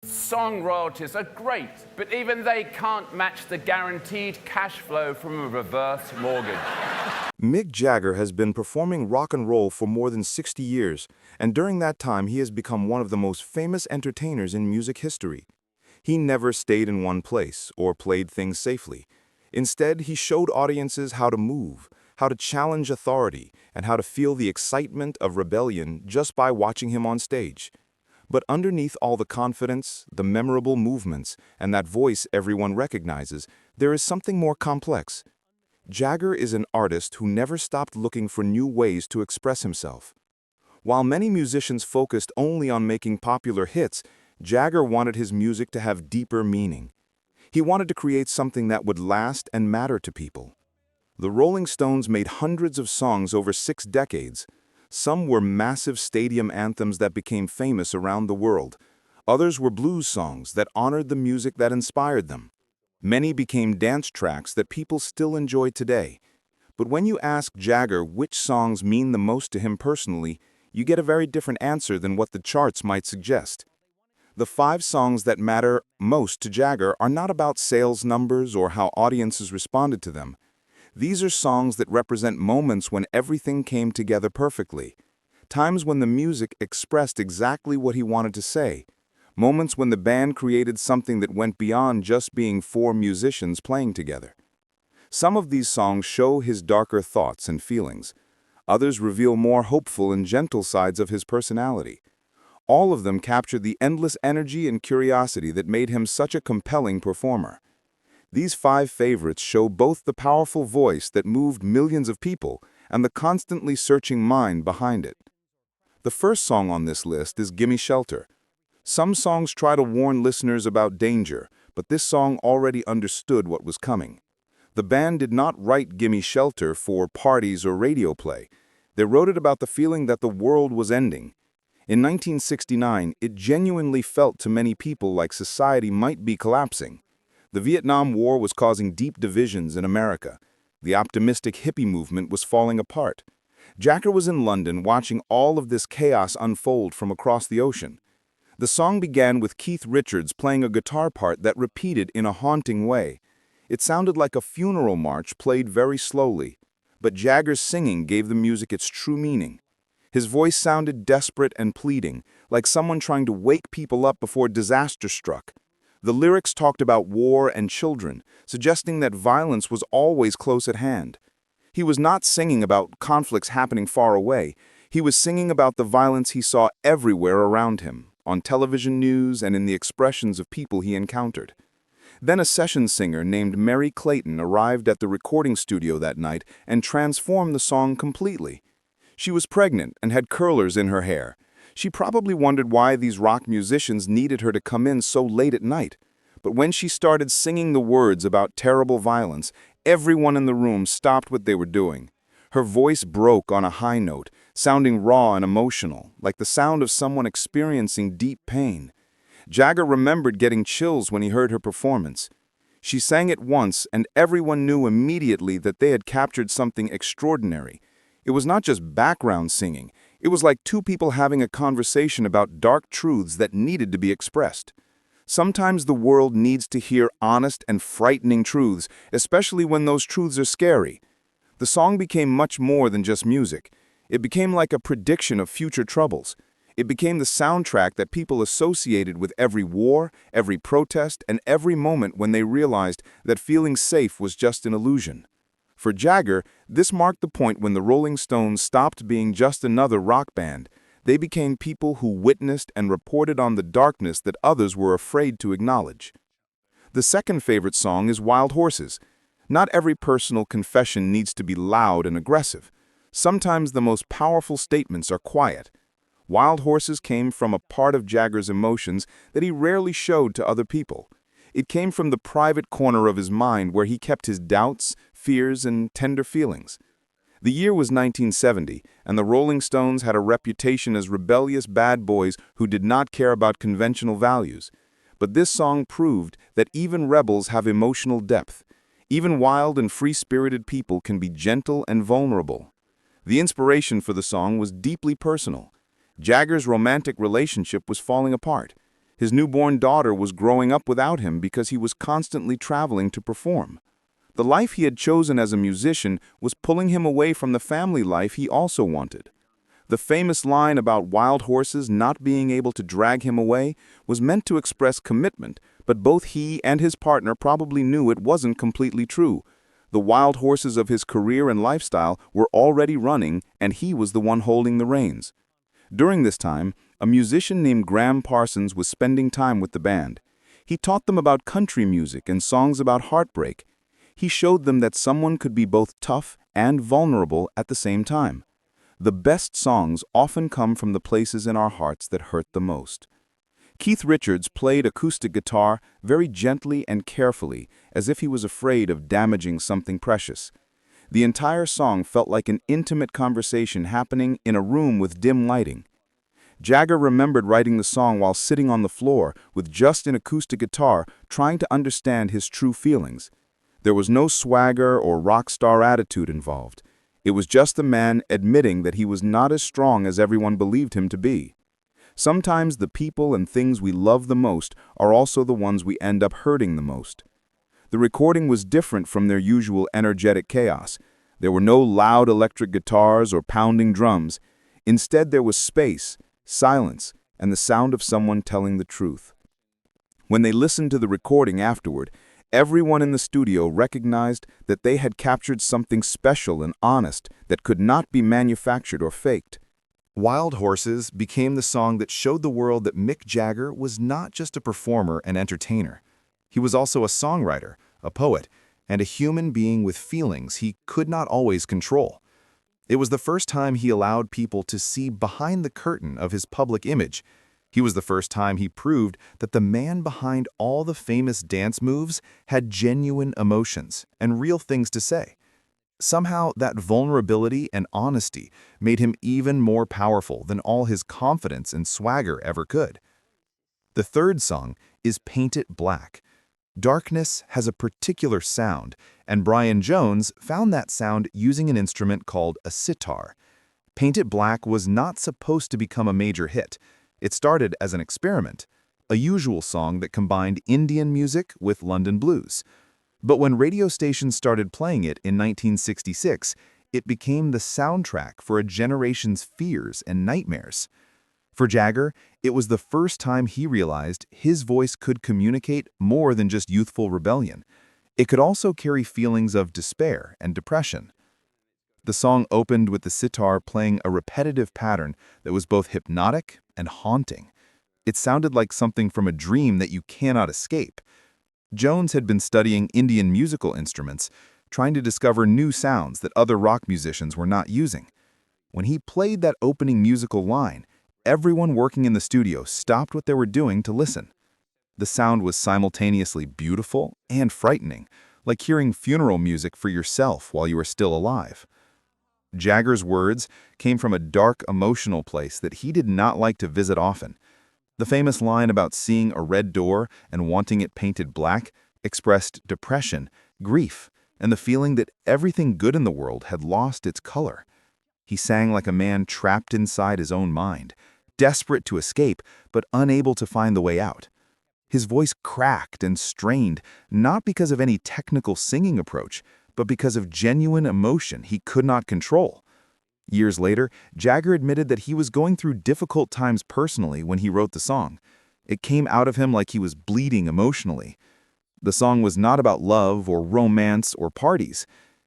Song royalties are great, but even they can't match the guaranteed cash flow from a reverse mortgage. Mick Jagger has been performing rock and roll for more than 60 years, and during that time he has become one of the most famous entertainers in music history. He never stayed in one place or played things safely. Instead, he showed audiences how to move, how to challenge authority, and how to feel the excitement of rebellion just by watching him on stage. But underneath all the confidence, the memorable movements, and that voice everyone recognizes, there is something more complex. Jagger is an artist who never stopped looking for new ways to express himself. While many musicians focused only on making popular hits, Jagger wanted his music to have deeper meaning. He wanted to create something that would last and matter to people. The Rolling Stones made hundreds of songs over 6 decades. Some were massive stadium anthems that became famous around the world. Others were blues songs that honored the music that inspired them. Many became dance tracks that people still enjoy today. But when you ask Jagger which songs mean the most to him personally, you get a very different answer than what the charts might suggest. The 5 songs that matter most to Jagger are not about sales numbers or how audiences responded to them. These are songs that represent moments when everything came together perfectly. Times when the music expressed exactly what he wanted to say. Moments when the band created something that went beyond just being 4 musicians playing together. Some of these songs show his darker thoughts and feelings. Others reveal more hopeful and gentle sides of his personality. All of them capture the endless energy and curiosity that made him such a compelling performer. These 5 favorites show both the powerful voice that moved millions of people and the constantly searching mind behind it. The first song on this list is Gimme Shelter. Some songs try to warn listeners about danger, but this song already understood what was coming. The band did not write Gimme Shelter for parties or radio play. They wrote it about the feeling that the world was ending. In 1969, it genuinely felt to many people like society might be collapsing. The Vietnam War was causing deep divisions in America. The optimistic hippie movement was falling apart. Jagger was in London watching all of this chaos unfold from across the ocean. The song began with Keith Richards playing a guitar part that repeated in a haunting way. It sounded like a funeral march played very slowly, but Jagger's singing gave the music its true meaning. His voice sounded desperate and pleading, like someone trying to wake people up before disaster struck. The lyrics talked about war and children, suggesting that violence was always close at hand. He was not singing about conflicts happening far away. He was singing about the violence he saw everywhere around him, on television news and in the expressions of people he encountered. Then a session singer named Mary Clayton arrived at the recording studio that night and transformed the song completely. She was pregnant and had curlers in her hair. She probably wondered why these rock musicians needed her to come in so late at night. But when she started singing the words about terrible violence, everyone in the room stopped what they were doing. Her voice broke on a high note, sounding raw and emotional, like the sound of someone experiencing deep pain. Jagger remembered getting chills when he heard her performance. She sang it once, and everyone knew immediately that they had captured something extraordinary. It was not just background singing. It was like 2 people having a conversation about dark truths that needed to be expressed. Sometimes the world needs to hear honest and frightening truths, especially when those truths are scary. The song became much more than just music. It became like a prediction of future troubles. It became the soundtrack that people associated with every war, every protest, and every moment when they realized that feeling safe was just an illusion. For Jagger, this marked the point when the Rolling Stones stopped being just another rock band. They became people who witnessed and reported on the darkness that others were afraid to acknowledge. The second favorite song is Wild Horses. Not every personal confession needs to be loud and aggressive. Sometimes the most powerful statements are quiet. Wild Horses came from a part of Jagger's emotions that he rarely showed to other people. It came from the private corner of his mind where he kept his doubts, fears, and tender feelings. The year was 1970, and the Rolling Stones had a reputation as rebellious bad boys who did not care about conventional values. But this song proved that even rebels have emotional depth. Even wild and free-spirited people can be gentle and vulnerable. The inspiration for the song was deeply personal. Jagger's romantic relationship was falling apart. His newborn daughter was growing up without him because he was constantly traveling to perform. The life he had chosen as a musician was pulling him away from the family life he also wanted. The famous line about wild horses not being able to drag him away was meant to express commitment, but both he and his partner probably knew it wasn't completely true. The wild horses of his career and lifestyle were already running, and he was the one holding the reins. During this time, a musician named Graham Parsons was spending time with the band. He taught them about country music and songs about heartbreak. He showed them that someone could be both tough and vulnerable at the same time. The best songs often come from the places in our hearts that hurt the most. Keith Richards played acoustic guitar very gently and carefully, as if he was afraid of damaging something precious. The entire song felt like an intimate conversation happening in a room with dim lighting. Jagger remembered writing the song while sitting on the floor with just an acoustic guitar, trying to understand his true feelings. There was no swagger or rock star attitude involved. It was just the man admitting that he was not as strong as everyone believed him to be. Sometimes the people and things we love the most are also the ones we end up hurting the most. The recording was different from their usual energetic chaos. There were no loud electric guitars or pounding drums. Instead, there was space, silence, and the sound of someone telling the truth. When they listened to the recording afterward, everyone in the studio recognized that they had captured something special and honest that could not be manufactured or faked. Wild Horses became the song that showed the world that Mick Jagger was not just a performer and entertainer. He was also a songwriter, a poet, and a human being with feelings he could not always control. It was the first time he allowed people to see behind the curtain of his public image. He was the first time he proved that the man behind all the famous dance moves had genuine emotions and real things to say. Somehow, that vulnerability and honesty made him even more powerful than all his confidence and swagger ever could. The third song is Paint It Black. Darkness has a particular sound, and Brian Jones found that sound using an instrument called a sitar. Paint It Black was not supposed to become a major hit. It started as an experiment, a usual song that combined Indian music with London blues. But when radio stations started playing it in 1966, it became the soundtrack for a generation's fears and nightmares. For Jagger, it was the first time he realized his voice could communicate more than just youthful rebellion. It could also carry feelings of despair and depression. The song opened with the sitar playing a repetitive pattern that was both hypnotic and haunting. It sounded like something from a dream that you cannot escape. Jones had been studying Indian musical instruments, trying to discover new sounds that other rock musicians were not using. When he played that opening musical line, everyone working in the studio stopped what they were doing to listen. The sound was simultaneously beautiful and frightening, like hearing funeral music for yourself while you are still alive. Jagger's words came from a dark, emotional place that he did not like to visit often. The famous line about seeing a red door and wanting it painted black expressed depression, grief, and the feeling that everything good in the world had lost its color. He sang like a man trapped inside his own mind, desperate to escape, but unable to find the way out. His voice cracked and strained, not because of any technical singing approach, but because of genuine emotion he could not control. Years later, Jagger admitted that he was going through difficult times personally when he wrote the song. It came out of him like he was bleeding emotionally. The song was not about love or romance or parties.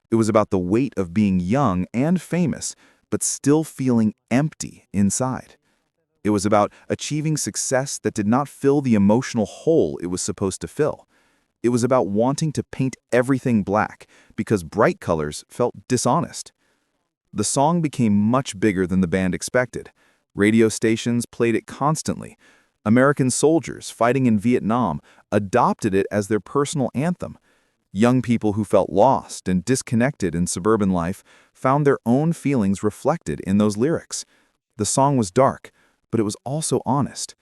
It was about the weight of being young and famous, but still feeling empty inside. It was about achieving success that did not fill the emotional hole it was supposed to fill. It was about wanting to paint everything black because bright colors felt dishonest. The song became much bigger than the band expected. Radio stations played it constantly. American soldiers fighting in Vietnam adopted it as their personal anthem. Young people who felt lost and disconnected in suburban life found their own feelings reflected in those lyrics. The song was dark, but it was also honest.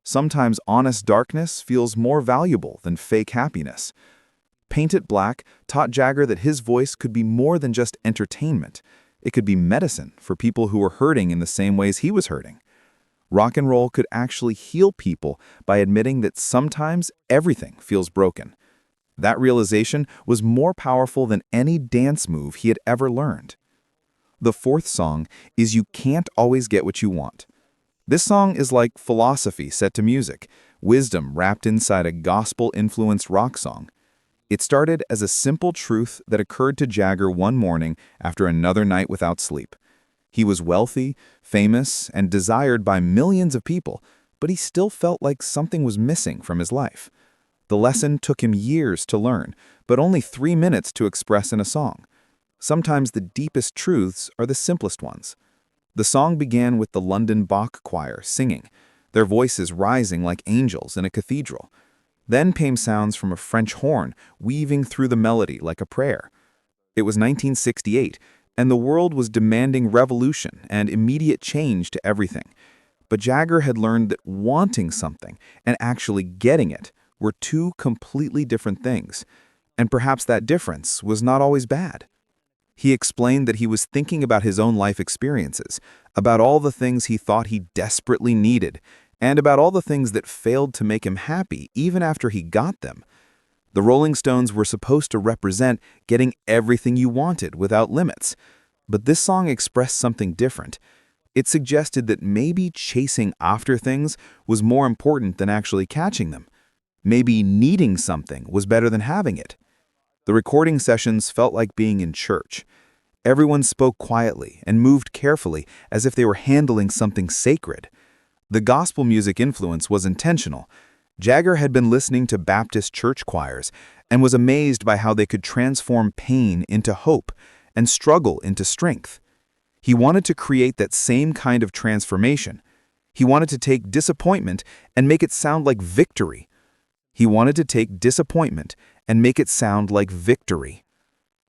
Sometimes honest darkness feels more valuable than fake happiness. Paint It Black taught Jagger that his voice could be more than just entertainment. It could be medicine for people who were hurting in the same ways he was hurting. Rock and roll could actually heal people by admitting that sometimes everything feels broken. That realization was more powerful than any dance move he had ever learned. The fourth song is You Can't Always Get What You Want. This song is like philosophy set to music, wisdom wrapped inside a gospel-influenced rock song. It started as a simple truth that occurred to Jagger one morning after another night without sleep. He was wealthy, famous, and desired by millions of people, but he still felt like something was missing from his life. The lesson took him years to learn, but only 3 minutes to express in a song. Sometimes the deepest truths are the simplest ones. The song began with the London Bach Choir singing, their voices rising like angels in a cathedral. Then came sounds from a French horn weaving through the melody like a prayer. It was 1968, and the world was demanding revolution and immediate change to everything. But Jagger had learned that wanting something and actually getting it were two completely different things, and perhaps that difference was not always bad. He explained that he was thinking about his own life experiences, about all the things he thought he desperately needed, and about all the things that failed to make him happy even after he got them. The Rolling Stones were supposed to represent getting everything you wanted without limits, but this song expressed something different. It suggested that maybe chasing after things was more important than actually catching them. Maybe needing something was better than having it. The recording sessions felt like being in church. Everyone spoke quietly and moved carefully as if they were handling something sacred. The gospel music influence was intentional. Jagger had been listening to Baptist church choirs and was amazed by how they could transform pain into hope and struggle into strength. He wanted to create that same kind of transformation. He wanted to take disappointment and make it sound like victory. He wanted to take disappointment and make it sound like victory.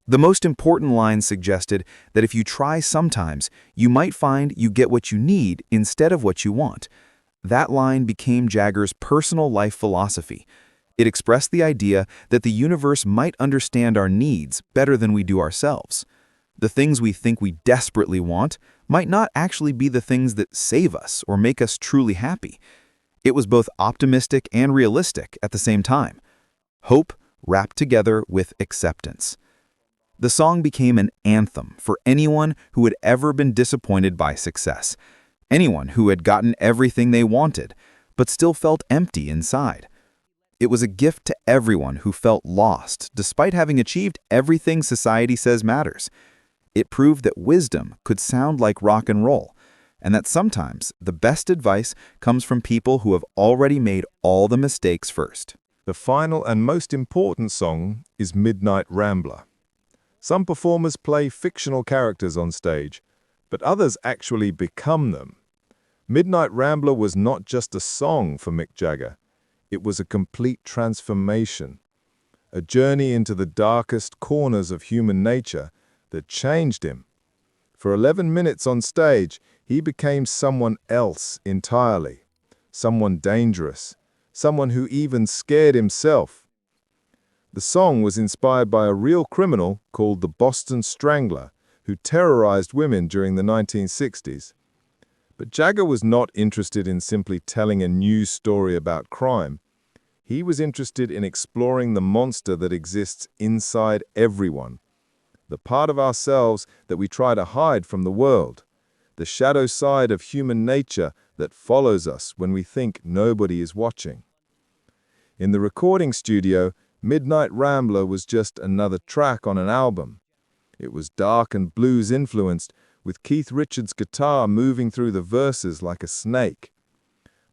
The most important line suggested that if you try sometimes, you might find you get what you need instead of what you want. That line became Jagger's personal life philosophy. It expressed the idea that the universe might understand our needs better than we do ourselves. The things we think we desperately want might not actually be the things that save us or make us truly happy. It was both optimistic and realistic at the same time. Hope wrapped together with acceptance. The song became an anthem for anyone who had ever been disappointed by success, anyone who had gotten everything they wanted, but still felt empty inside. It was a gift to everyone who felt lost despite having achieved everything society says matters. It proved that wisdom could sound like rock and roll, and that sometimes the best advice comes from people who have already made all the mistakes first. The final and most important song is Midnight Rambler. Some performers play fictional characters on stage, but others actually become them. Midnight Rambler was not just a song for Mick Jagger. It was a complete transformation, a journey into the darkest corners of human nature that changed him. For 11 minutes on stage, he became someone else entirely, someone dangerous, someone who even scared himself. The song was inspired by a real criminal called the Boston Strangler, who terrorized women during the 1960s. But Jagger was not interested in simply telling a news story about crime. He was interested in exploring the monster that exists inside everyone, the part of ourselves that we try to hide from the world, the shadow side of human nature that follows us when we think nobody is watching. In the recording studio, Midnight Rambler was just another track on an album. It was dark and blues-influenced, with Keith Richards' guitar moving through the verses like a snake.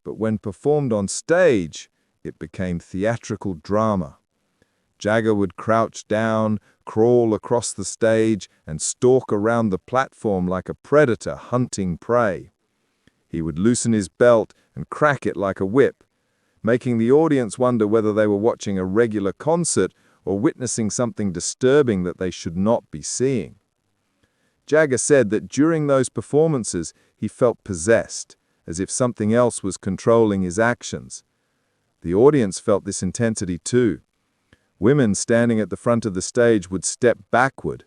But when performed on stage, it became theatrical drama. Jagger would crouch down, crawl across the stage, and stalk around the platform like a predator hunting prey. He would loosen his belt and crack it like a whip, making the audience wonder whether they were watching a regular concert or witnessing something disturbing that they should not be seeing. Jagger said that during those performances, he felt possessed, as if something else was controlling his actions. The audience felt this intensity too. Women standing at the front of the stage would step backward.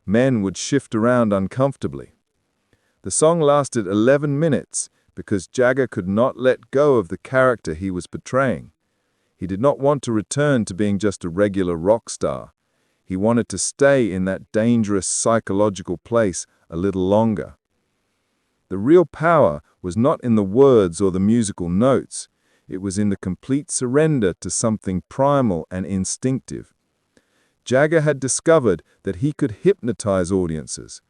Men would shift around uncomfortably. The song lasted 11 minutes, because Jagger could not let go of the character he was portraying. He did not want to return to being just a regular rock star. He wanted to stay in that dangerous psychological place a little longer. The real power was not in the words or the musical notes. It was in the complete surrender to something primal and instinctive. Jagger had discovered that he could hypnotize audiences,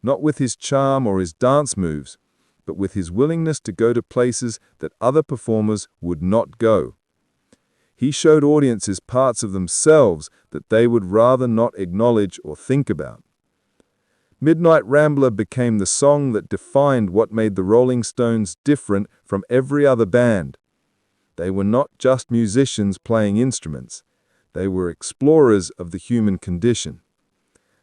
not with his charm or his dance moves, but with his willingness to go to places that other performers would not go. He showed audiences parts of themselves that they would rather not acknowledge or think about. Midnight Rambler became the song that defined what made the Rolling Stones different from every other band. They were not just musicians playing instruments. They were explorers of the human condition.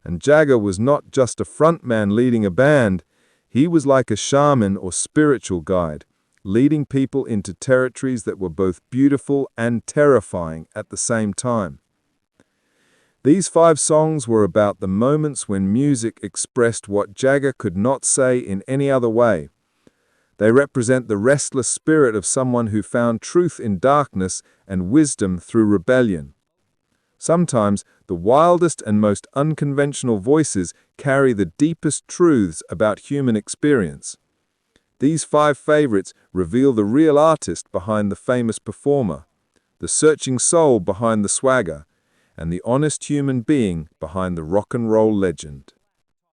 And Jagger was not just a frontman leading a band. He was like a shaman or spiritual guide, leading people into territories that were both beautiful and terrifying at the same time. These 5 songs were about the moments when music expressed what Jagger could not say in any other way. They represent the restless spirit of someone who found truth in darkness and wisdom through rebellion. Sometimes the wildest and most unconventional voices carry the deepest truths about human experience. These 5 favorites reveal the real artist behind the famous performer, the searching soul behind the swagger, and the honest human being behind the rock and roll legend.